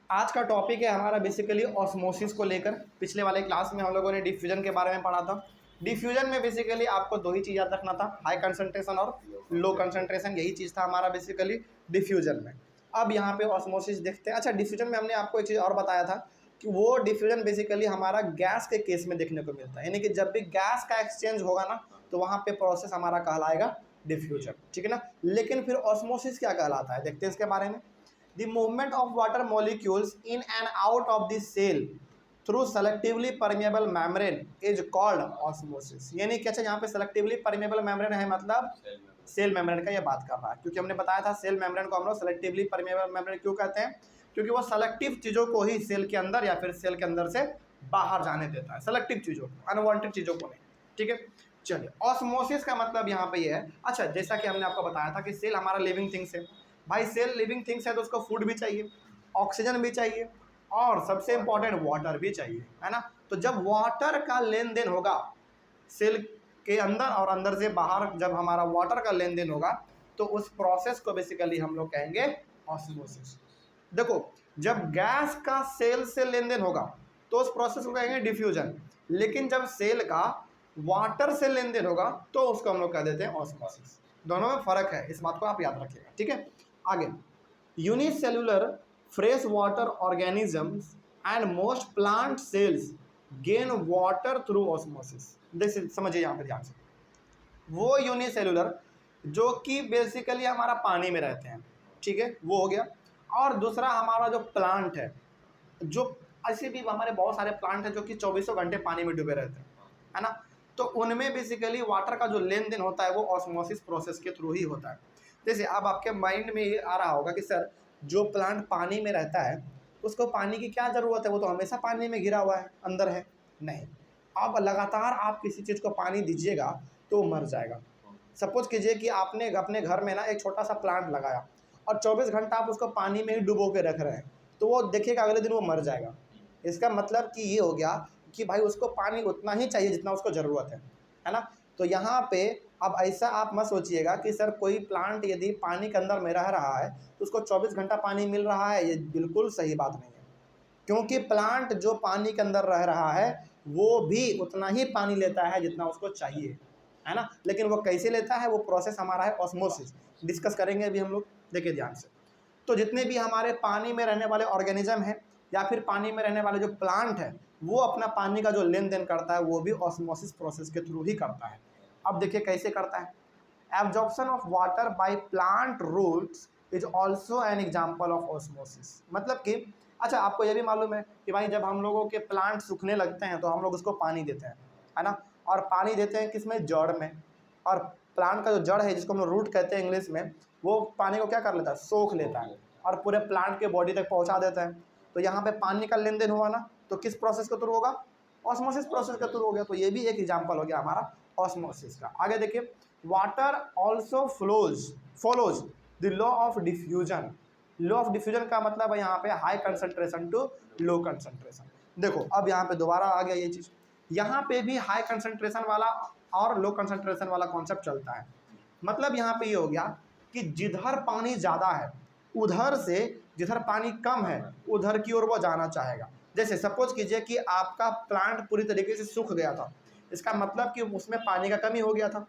आज का टॉपिक है हमारा बेसिकली ऑस्मोसिस को लेकर। पिछले वाले क्लास में हम लोगों ने डिफ्यूजन के बारे में पढ़ा था। डिफ्यूजन में बेसिकली आपको दो ही चीज़ याद रखना था, हाई कंसंट्रेशन और लो कंसंट्रेशन, यही चीज़ था हमारा बेसिकली डिफ्यूजन में। अब यहाँ पे ऑस्मोसिस देखते हैं। अच्छा, डिफ्यूजन में हमने आपको एक चीज़ और बताया था कि वो डिफ्यूजन बेसिकली हमारा गैस के केस में देखने को मिलता है, यानी कि जब भी गैस का एक्सचेंज होगा ना तो वहाँ पे प्रोसेस हमारा कहलाएगा डिफ्यूजन, ठीक है ना। लेकिन फिर ऑस्मोसिस क्या कहलाता है, देखते हैं इसके बारे में। The movement of water molecules in and out of the cell through selectively permeable membrane is called osmosis। यानी कि अच्छा, यहाँ पे selectively permeable membrane है, मतलब सेल मेम्ब्रेन का ये बात कर रहा है, क्योंकि हमने बताया था सेल मेम्ब्रेन को हम लोग सेलेक्टिवली परमेबल मेम्ब्रेन क्यों कहते हैं, क्योंकि वो सेलेक्टिव चीज़ों को ही सेल के अंदर या फिर सेल के अंदर से बाहर जाने देता है, सेलेक्टिव चीज़ों को, अनवांटेड चीज़ों को नहीं, ठीक है। चलिए, ऑस्मोसिस का मतलब यहाँ पे ये है। अच्छा, जैसा कि हमने आपको बताया था कि सेल हमारा लिविंग थिंग्स है। भाई सेल लिविंग थिंग्स है तो उसको फूड भी चाहिए, ऑक्सीजन भी चाहिए और सबसे इंपॉर्टेंट वाटर भी चाहिए, है ना। तो जब वाटर का लेन देन होगा सेल के अंदर और अंदर से बाहर, जब हमारा वाटर का लेन देन होगा तो उस प्रोसेस को बेसिकली हम लोग कहेंगे ऑस्मोसिस। देखो, जब गैस का सेल से लेन देन होगा तो उस प्रोसेस को कहेंगे डिफ्यूजन, लेकिन जब सेल का वाटर से लेन देन होगा तो उसको हम लोग कह देते हैं ऑस्मोसिस। दोनों में फर्क है, इस बात को आप याद रखिएगा, ठीक है। आगे, unicellular fresh water organisms and most plant cells gain water through osmosis. देखिए, समझिए यहाँ पे ध्यान से, वो यूनिसेलुलर जो कि बेसिकली हमारा पानी में रहते हैं, ठीक है, वो हो गया। और दूसरा हमारा जो प्लांट है, जो ऐसे भी हमारे बहुत सारे प्लांट हैं जो कि 24 घंटे पानी में डूबे रहते हैं, है ना। तो उनमें बेसिकली वाटर का जो लेन देन होता है वो ऑस्मोसिस प्रोसेस के थ्रू ही होता है। जैसे अब आपके माइंड में ये आ रहा होगा कि सर, जो प्लांट पानी में रहता है उसको पानी की क्या ज़रूरत है, वो तो हमेशा पानी में घिरा हुआ है, अंदर है। नहीं, अब लगातार आप किसी चीज़ को पानी दीजिएगा तो वो मर जाएगा। सपोज कीजिए कि आपने अपने घर में ना एक छोटा सा प्लांट लगाया और 24 घंटा आप उसको पानी में ही डुबो के रख रहे हैं, तो वो देखिएगा अगले दिन वो मर जाएगा। इसका मतलब कि ये हो गया कि भाई उसको पानी उतना ही चाहिए जितना उसको ज़रूरत है ना। तो यहाँ पे अब ऐसा आप मत सोचिएगा कि सर कोई प्लांट यदि पानी के अंदर में रह रहा है तो उसको 24 घंटा पानी मिल रहा है, ये बिल्कुल सही बात नहीं है। क्योंकि प्लांट जो पानी के अंदर रह रहा है वो भी उतना ही पानी लेता है जितना उसको चाहिए, है ना। लेकिन वो कैसे लेता है, वो प्रोसेस हमारा है ऑस्मोसिस, डिस्कस करेंगे अभी हम लोग, देखिए ध्यान से। तो जितने भी हमारे पानी में रहने वाले ऑर्गेनिज्म हैं या फिर पानी में रहने वाले जो प्लांट है, वो अपना पानी का जो लेन देन करता है वो भी ऑस्मोसिस प्रोसेस के थ्रू ही करता है। अब देखिए कैसे करता है। Absorption of water by plant roots is also an example of osmosis. मतलब कि अच्छा, आपको ये भी मालूम है कि भाई जब हम लोगों के प्लांट सूखने लगते हैं तो हम लोग उसको पानी देते हैं, है ना। और पानी देते हैं किसमें, जड़ में। और प्लांट का जो जड़ है, जिसको हम लोग रूट कहते हैं इंग्लिश में, वो पानी को क्या कर लेता है, सोख लेता है और पूरे प्लांट के बॉडी तक पहुंचा देता है। तो यहाँ पे पानी का लेन देन हुआ ना, तो किस प्रोसेस के थ्रू होगा, ऑस्मोसिस प्रोसेस के थ्रू हो गया। तो ये भी एक एग्जाम्पल हो गया हमारा ऑस्मोसिस का। आगे देखिए, water also follows the law of diffusion. Law of diffusion का मतलब है यहाँ पे high concentration to low concentration. देखो, अब यहाँ पे दोबारा आ गया ये चीज़, यहाँ पे भी हाई कंसंट्रेशन वाला और लो कंसंट्रेशन वाला कॉन्सेप्ट चलता है। मतलब यहाँ पे ये हो गया कि जिधर पानी ज़्यादा है उधर से जिधर पानी कम है उधर की ओर वो जाना चाहेगा। जैसे सपोज कीजिए कि आपका प्लांट पूरी तरीके से सूख गया था, इसका मतलब कि उसमें पानी का कमी हो गया था।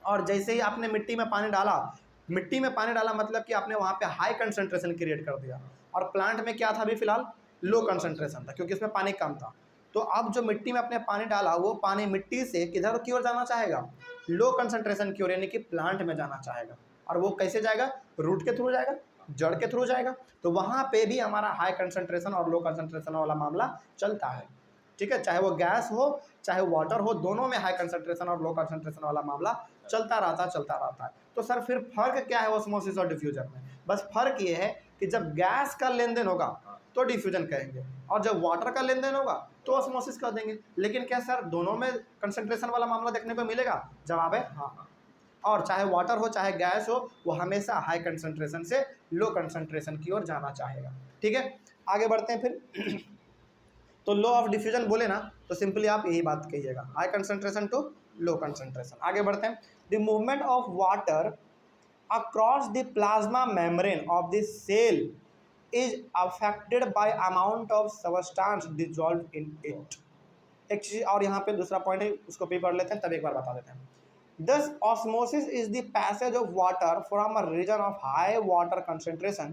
और जैसे ही आपने मिट्टी में पानी डाला मतलब कि आपने वहाँ पे हाई कंसंट्रेशन क्रिएट कर दिया। और प्लांट में क्या था अभी फिलहाल, लो कंसंट्रेशन था, क्योंकि उसमें पानी कम था। तो अब जो मिट्टी में आपने पानी डाला वो पानी मिट्टी से किधर की ओर जाना चाहेगा, लो कंसंट्रेशन की ओर, यानी कि प्लांट में जाना चाहेगा। और वो कैसे जाएगा, रूट के थ्रू जाएगा, जड़ के थ्रू जाएगा। तो वहाँ पे भी हमारा हाई कंसंट्रेशन और लो कंसंट्रेशन वाला मामला चलता है, ठीक है। चाहे वो गैस हो चाहे वाटर हो, दोनों में हाई कंसंट्रेशन और लो कंसंट्रेशन वाला मामला चलता रहता है। तो सर फिर फर्क क्या है ऑस्मोसिस और डिफ्यूजन में, बस फर्क ये है कि जब गैस का लेन देन होगा तो डिफ्यूजन कहेंगे और जब वाटर का लेन देन होगा तो ऑस्मोसिस कह देंगे। लेकिन क्या सर दोनों में कंसंट्रेशन वाला मामला देखने को मिलेगा, जवाब है हाँ। और चाहे वाटर हो चाहे गैस हो, वो हमेशा हाई कंसंट्रेशन से लो कंसंट्रेशन की ओर जाना चाहेगा, ठीक है। आगे बढ़ते हैं फिर। तो लॉ ऑफ डिफ्यूजन बोले ना तो सिंपली आप यही बात कहिएगा, high concentration to low concentration. आगे बढ़ते हैं। The movement of water across the plasma membrane of the cell is affected by amount of substance dissolve in it. एक चीज और यहाँ पे दूसरा पॉइंट है, उसको भी पढ़ लेते हैं तब एक बार बता देते हैं। Thus, osmosis is the passage of water from a region of high water concentration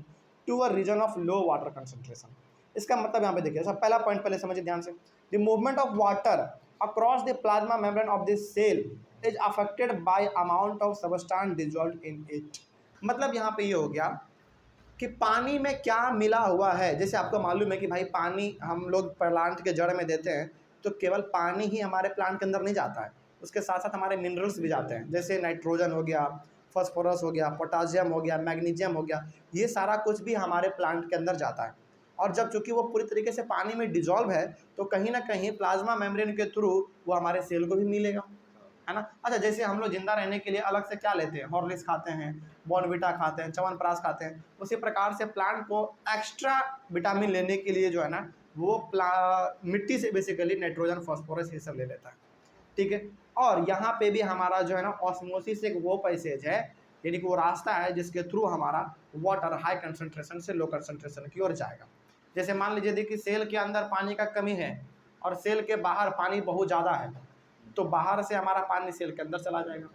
to a region of low water concentration। इसका मतलब यहाँ पे देखिए, सब पहला पॉइंट पहले समझिए ध्यान से। The movement of water across the plasma membrane of the cell is affected by amount of substance dissolved in it। मतलब यहाँ पे ये हो गया कि पानी में क्या मिला हुआ है। जैसे आपको मालूम है कि भाई पानी हम लोग प्लांट के जड़ में देते हैं, तो केवल पानी ही हमारे प्लांट के अंदर नहीं जाता है, उसके साथ साथ हमारे मिनरल्स भी जाते हैं, जैसे नाइट्रोजन हो गया, फॉस्फोरस हो गया, पोटासियम हो गया, मैग्नीशियम हो गया, ये सारा कुछ भी हमारे प्लांट के अंदर जाता है। और जब चूंकि वो पूरी तरीके से पानी में डिजॉल्व है, तो कहीं ना कहीं प्लाज्मा मेम्ब्रेन के थ्रू वो हमारे सेल को भी मिलेगा, है ना। अच्छा, जैसे हम लोग जिंदा रहने के लिए अलग से क्या लेते हैं, हॉर्लिक्स खाते हैं, बॉर्नविटा खाते हैं, च्यवनप्राश खाते हैं, उसी प्रकार से प्लांट को एक्स्ट्रा विटामिन लेने के लिए जो है ना, वो मिट्टी से बेसिकली नाइट्रोजन, फॉस्फोरस ये सब ले लेता है, ठीक है। और यहाँ पे भी हमारा जो है ना ऑस्मोसिस एक वो पैसेज है, यानी कि वो रास्ता है जिसके थ्रू हमारा वाटर हाई कंसंट्रेशन से लो कंसंट्रेशन की ओर जाएगा। जैसे मान लीजिए देखिए सेल के अंदर पानी का कमी है और सेल के बाहर पानी बहुत ज़्यादा है, तो बाहर से हमारा पानी सेल के अंदर चला जाएगा।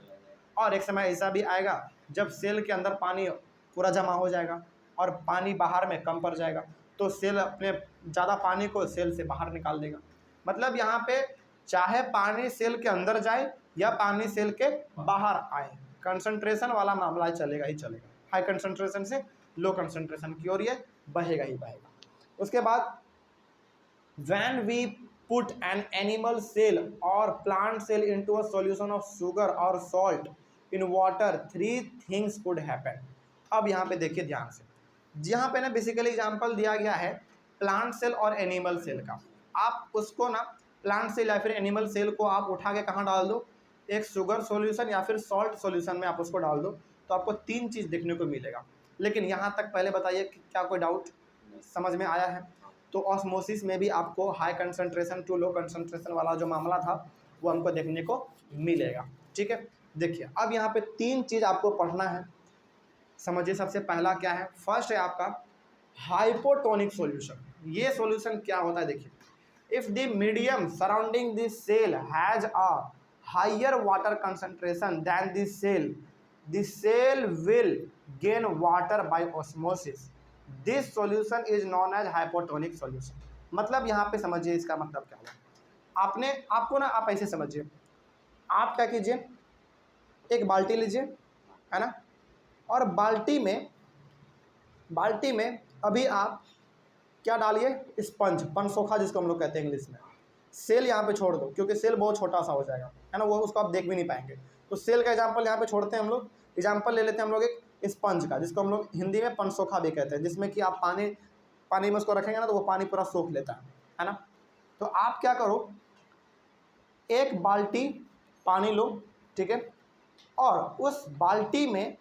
और एक समय ऐसा भी आएगा जब सेल के अंदर पानी पूरा जमा हो जाएगा और पानी बाहर में कम पड़ जाएगा, तो सेल अपने ज़्यादा पानी को सेल से बाहर निकाल देगा। मतलब यहाँ पे चाहे पानी सेल के अंदर जाए या पानी सेल के बाहर आए, कंसंट्रेशन वाला मामला चलेगा ही चलेगा। हाई कंसंट्रेशन से लो कंसंट्रेशन की ओर ये बहेगा ही बहेगा। उसके बाद when we put an animal cell or plant cell into a solution of sugar or salt in water, three things could happen। अब यहाँ पे देखिए ध्यान से, यहाँ पे ना बेसिकली एग्जांपल दिया गया है प्लांट सेल और एनिमल सेल का। आप उसको ना प्लांट सेल या फिर एनिमल सेल को आप उठा के कहाँ डाल दो, एक शुगर सॉल्यूशन या फिर सॉल्ट सॉल्यूशन में आप उसको डाल दो, तो आपको तीन चीज़ देखने को मिलेगा। लेकिन यहाँ तक पहले बताइए कि क्या कोई डाउट समझ में आया है? तो ऑस्मोसिस में भी आपको high concentration to low concentration वाला जो मामला था वो हमको देखने को मिलेगा, ठीक है। देखिए अब यहाँ पे तीन चीज़ आपको पढ़ना है, समझिए। सबसे पहला क्या है, फर्स्ट है आपका हाइपोटोनिक सॉल्यूशन। ये सॉल्यूशन क्या होता है देखिए, if the medium surrounding this cell has a higher water concentration then this cell will gain water by osmosis. This solution is known as hypotonic solution. मतलब यहाँ पे समझिए इसका मतलब क्या है। आपको ना आप ऐसे समझिए, आप क्या कीजिए, एक बाल्टी लीजिए, है ना, और बाल्टी में अभी आप क्या डालिए, स्पंज, पनसोखा जिसको हम लोग कहते हैं इंग्लिश में। सेल यहाँ पे छोड़ दो क्योंकि सेल बहुत छोटा सा हो जाएगा, है ना, वो उसको आप देख भी नहीं पाएंगे। तो सेल का एग्जाम्पल यहाँ पे छोड़ते हैं हम लोग। एग्जाम्पल ले लेते हैं हम लोग एक स्पंज का, जिसको हम लोग हिंदी में पनसोखा भी कहते हैं, जिसमें कि आप पानी में उसको रखेंगे ना तो वो पानी पूरा सोख लेता है ना। तो आप क्या करो, एक बाल्टी पानी लो, ठीक है, और उस बाल्टी में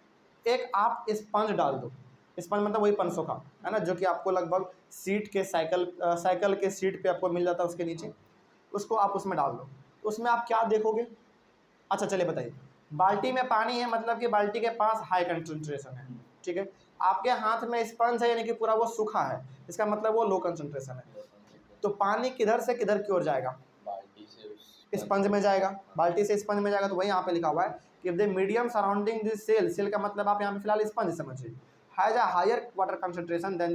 एक आप स्पंज डाल दो। स्पंज मतलब वही पनसोखा, है ना, जो कि आपको लगभग सीट के साइकिल के सीट पे आपको मिल जाता है उसके नीचे। उसको आप उसमें डाल दो, तो उसमें आप क्या देखोगे। अच्छा चलिए बताइए, बाल्टी में पानी है मतलब कि बाल्टी के पास हाई कंसंट्रेशन है, ठीक है। आपके हाथ में स्पंज है यानी कि पूरा वो सूखा है, इसका मतलब वो लो कंसंट्रेशन है। तो पानी किधर से किधर की ओर जाएगा, बाल्टी से स्पंज में जाएगा, बाल्टी से स्पंज में जाएगा। तो वही यहाँ पे लिखा हुआ है कि the medium surrounding this cell का मतलब आप यहाँ पे फिलहाल स्पंज समझिए, has a higher water concentration then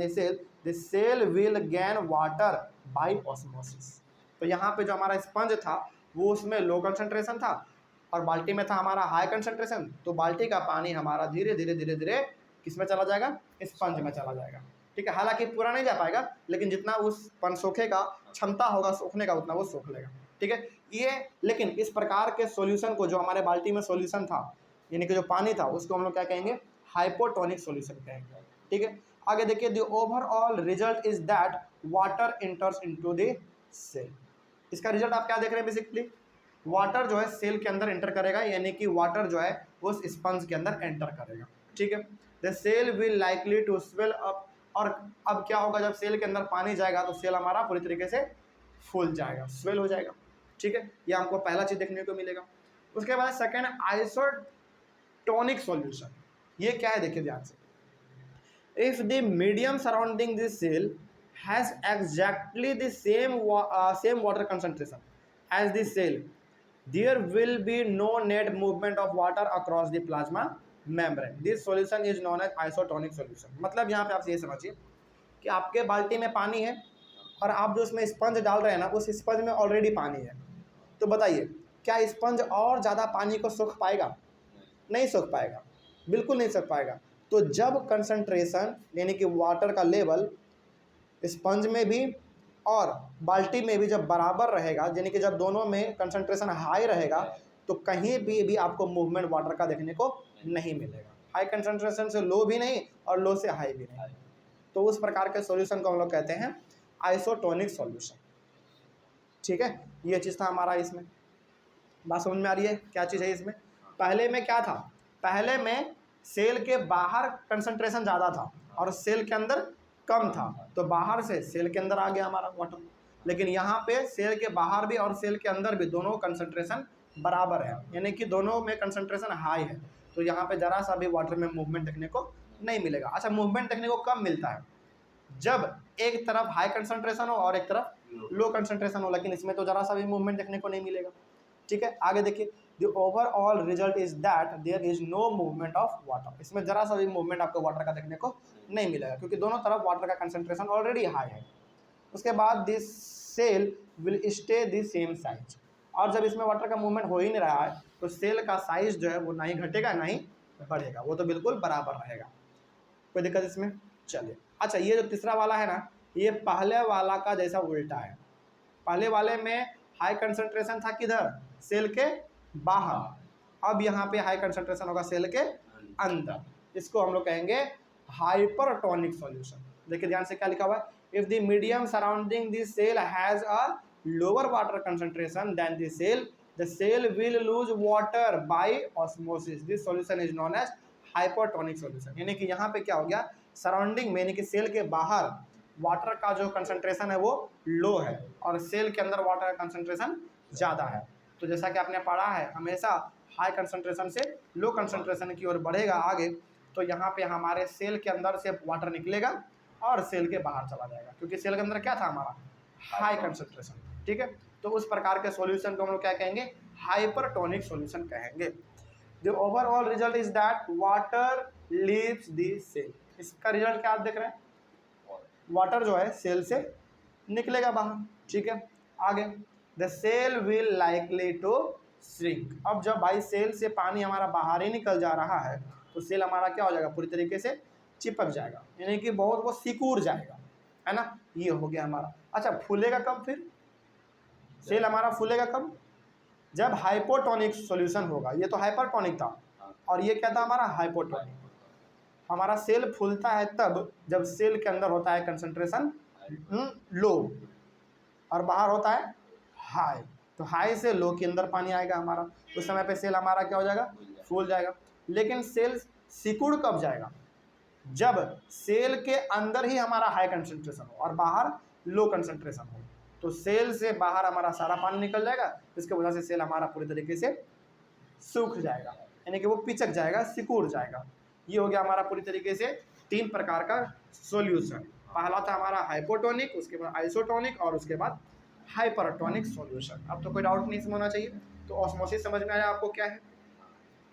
the cell will gain water by osmosis. तो यहाँ पे जो हमारा स्पंज था वो उसमें लो कंसंट्रेशन था और बाल्टी में था हमारा हाई कंसंट्रेशन, तो बाल्टी का पानी हमारा धीरे धीरे किस में चला जाएगा, स्पंज में चला जाएगा, ठीक है। हालांकि पूरा नहीं जा पाएगा, लेकिन जितना उस पनसोखे का क्षमता होगा सोखने का उतना वो सोख लेगा, ठीक है। ये लेकिन इस प्रकार के सॉल्यूशन को, जो हमारे बाल्टी में सॉल्यूशन था यानी कि जो पानी था, उसको हम लोग क्या कहेंगे, हाइपोटोनिक सॉल्यूशन कहेंगे, ठीक है। आगे देखिए, the overall result is that water enters into the cell. इसका रिजल्ट आप क्या देख रहे हैं, बेसिकली वाटर जो है सेल के अंदर एंटर करेगा, यानी कि वाटर जो है वो स्पंज के अंदर एंटर करेगा, ठीक है। The cell will likely to swell up. और अब क्या होगा, जब सेल के अंदर पानी जाएगा तो सेल हमारा पूरी तरीके से फूल जाएगा, स्वेल हो जाएगा, ठीक है। ये हमको पहला चीज देखने को मिलेगा। उसके बाद सेकेंड, आइसोटोनिक सॉल्यूशन। ये क्या है देखिए ध्यान से, if the medium surrounding this cell has exactly the same water concentration as this cell, there will be no net movement of water across the plasma membrane. This solution is known as isotonic solution. मतलब यहाँ पे आप ये समझिए कि आपके बाल्टी में पानी है और आप जो उसमें स्पंज डाल रहे हैं ना, उस स्पंज में ऑलरेडी पानी है। तो बताइए क्या स्पंज और ज़्यादा पानी को सोख पाएगा? नहीं सोख पाएगा, बिल्कुल नहीं सोख पाएगा। तो जब कंसंट्रेशन यानी कि वाटर का लेवल स्पंज में भी और बाल्टी में भी जब बराबर रहेगा, यानी कि जब दोनों में कंसंट्रेशन हाई रहेगा, तो कहीं भी आपको मूवमेंट वाटर का देखने को नहीं मिलेगा। हाई कंसंट्रेशन से लो भी नहीं और लो से हाई भी नहीं। तो उस प्रकार के सॉल्यूशन को हम लोग कहते हैं आइसोटोनिक सॉल्यूशन। ठीक है, ये चीज़ था हमारा। इसमें बात समझ में आ रही है क्या चीज़ है इसमें? पहले में क्या था? पहले में सेल के बाहर कंसंट्रेशन ज़्यादा था और सेल के अंदर कम था, तो बाहर से सेल के अंदर आ गया हमारा वाटर। लेकिन यहाँ पे सेल के बाहर भी और सेल के अंदर भी दोनों कंसंट्रेशन बराबर है, यानी कि दोनों में कंसंट्रेशन हाई है। तो यहाँ पे ज़रा सा भी वाटर में मूवमेंट देखने को नहीं मिलेगा। अच्छा, मूवमेंट देखने को कब मिलता है? जब एक तरफ हाई कंसंट्रेशन हो और एक तरफ लो कंसंट्रेशन हो, लेकिन इसमें तो ज़रा सा भी मूवमेंट देखने को नहीं मिलेगा। ठीक है, आगे देखिए, the overall result is that there is no movement of water. इसमें जरा सा भी मूवमेंट आपको वाटर का देखने को नहीं मिलेगा, क्योंकि दोनों तरफ वाटर का कंसंट्रेशन ऑलरेडी हाई है। उसके बाद this cell will stay the same size, और जब इसमें वाटर का मूवमेंट हो ही नहीं रहा है, तो सेल का साइज जो है वो ना ही घटेगा ना ही बढ़ेगा, वो तो बिल्कुल बराबर रहेगा। कोई दिक्कत इसमें? चलिए, अच्छा, ये जो तीसरा वाला है ना, ये पहले वाला का जैसा उल्टा है। पहले वाले में हाई कंसंट्रेशन था किधर? सेल के बाहर। अब यहाँ पे हाई कंसंट्रेशन होगा सेल के अंदर। इसको हम लोग कहेंगे हाइपरटोनिक सॉल्यूशन। देखिए ध्यान से क्या लिखा हुआ है, if the medium surrounding this cell has a lower water concentration then the cell will lose water by osmosis. This solution is known as hypertonic solution. यानी कि यहाँ पे क्या हो गया, सराउंडिंग में यानी कि सेल के बाहर वाटर का जो कंसंट्रेशन है वो लो है और सेल के अंदर वाटर का कंसंट्रेशन ज़्यादा है। तो जैसा कि आपने पढ़ा है, हमेशा हाई कंसंट्रेशन से लो कंसंट्रेशन की ओर बढ़ेगा आगे, तो यहाँ पे हमारे सेल के अंदर से वाटर निकलेगा और सेल के बाहर चला जाएगा, क्योंकि सेल के अंदर क्या था हमारा? High concentration. ठीक है, तो उस प्रकार के सॉल्यूशन को हम लोग क्या कहेंगे? हाइपरटोनिक सॉल्यूशन कहेंगे। The overall result is that water leaves the cell. इसका रिजल्ट क्या आप देख रहे हैं? वाटर जो है सेल से निकलेगा बाहर। ठीक है, आगे the cell will likely to shrink. अब जब भाई सेल से पानी हमारा बाहर ही निकल जा रहा है, तो सेल हमारा क्या हो जाएगा? पूरी तरीके से चिपक जाएगा, यानी कि बहुत वो सिकुड़ जाएगा, है ना। ये हो गया हमारा। अच्छा, फूलेगा कब फिर? सेल हमारा फूलेगा कब? जब हाइपोटोनिक सॉल्यूशन होगा। ये तो हाइपरटोनिक था और ये क्या था हमारा? हाइपोटोनिक। हमारा सेल फूलता है तब जब सेल के अंदर होता है कंसंट्रेशन लो और बाहर होता है हाई। तो हाई से लो के अंदर पानी आएगा हमारा, उस समय पे सेल हमारा क्या हो जाएगा? फूल जाएगा। लेकिन सेल सिकुड़ कब जाएगा? जब सेल के अंदर ही हमारा हाई कंसंट्रेशन हो और बाहर लो कंसंट्रेशन हो। तो सेल से बाहर हमारा सारा पानी निकल जाएगा, इसके वजह से सेल हमारा पूरी तरीके से सूख जाएगा, यानी कि वो पिचक जाएगा, सिकुड़ जाएगा। ये हो गया हमारा पूरी तरीके से 3 प्रकार का सॉल्यूशन। पहला था हमारा हाइपोटोनिक, उसके बाद आइसोटोनिक और उसके बाद हाइपरटोनिक सॉल्यूशन। अब तो कोई डाउट नहीं इसमें होना चाहिए। तो ऑस्मोसिस समझ में आया आपको क्या है?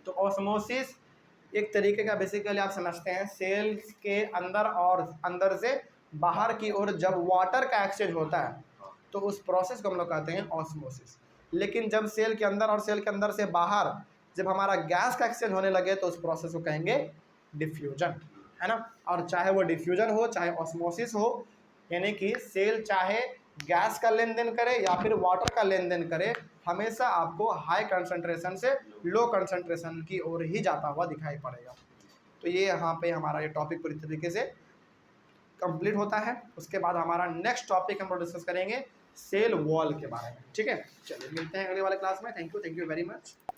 तो ऑस्मोसिस एक तरीके का बेसिकली आप समझते हैं, सेल के अंदर और अंदर से बाहर की ओर जब वाटर का एक्सचेंज होता है, तो उस प्रोसेस को हम लोग कहते हैं ऑस्मोसिस। लेकिन जब सेल के अंदर और सेल के अंदर से बाहर जब हमारा गैस का एक्सचेंज होने लगे, तो उस प्रोसेस को कहेंगे डिफ्यूजन, है ना। और चाहे वो डिफ्यूजन हो चाहे ऑस्मोसिस हो, यानी कि सेल चाहे गैस का लेन देन करे या फिर वाटर का लेन देन करे, हमेशा आपको हाई कंसंट्रेशन से लो कंसंट्रेशन की ओर ही जाता हुआ दिखाई पड़ेगा। तो ये यहाँ पे हमारा ये टॉपिक पूरी तरीके से कंप्लीट होता है। उसके बाद हमारा नेक्स्ट टॉपिक हम लोग डिस्कस करेंगे सेल वॉल के बारे में। ठीक है, चलिए मिलते हैं अगले वाले क्लास में। Thank you very much.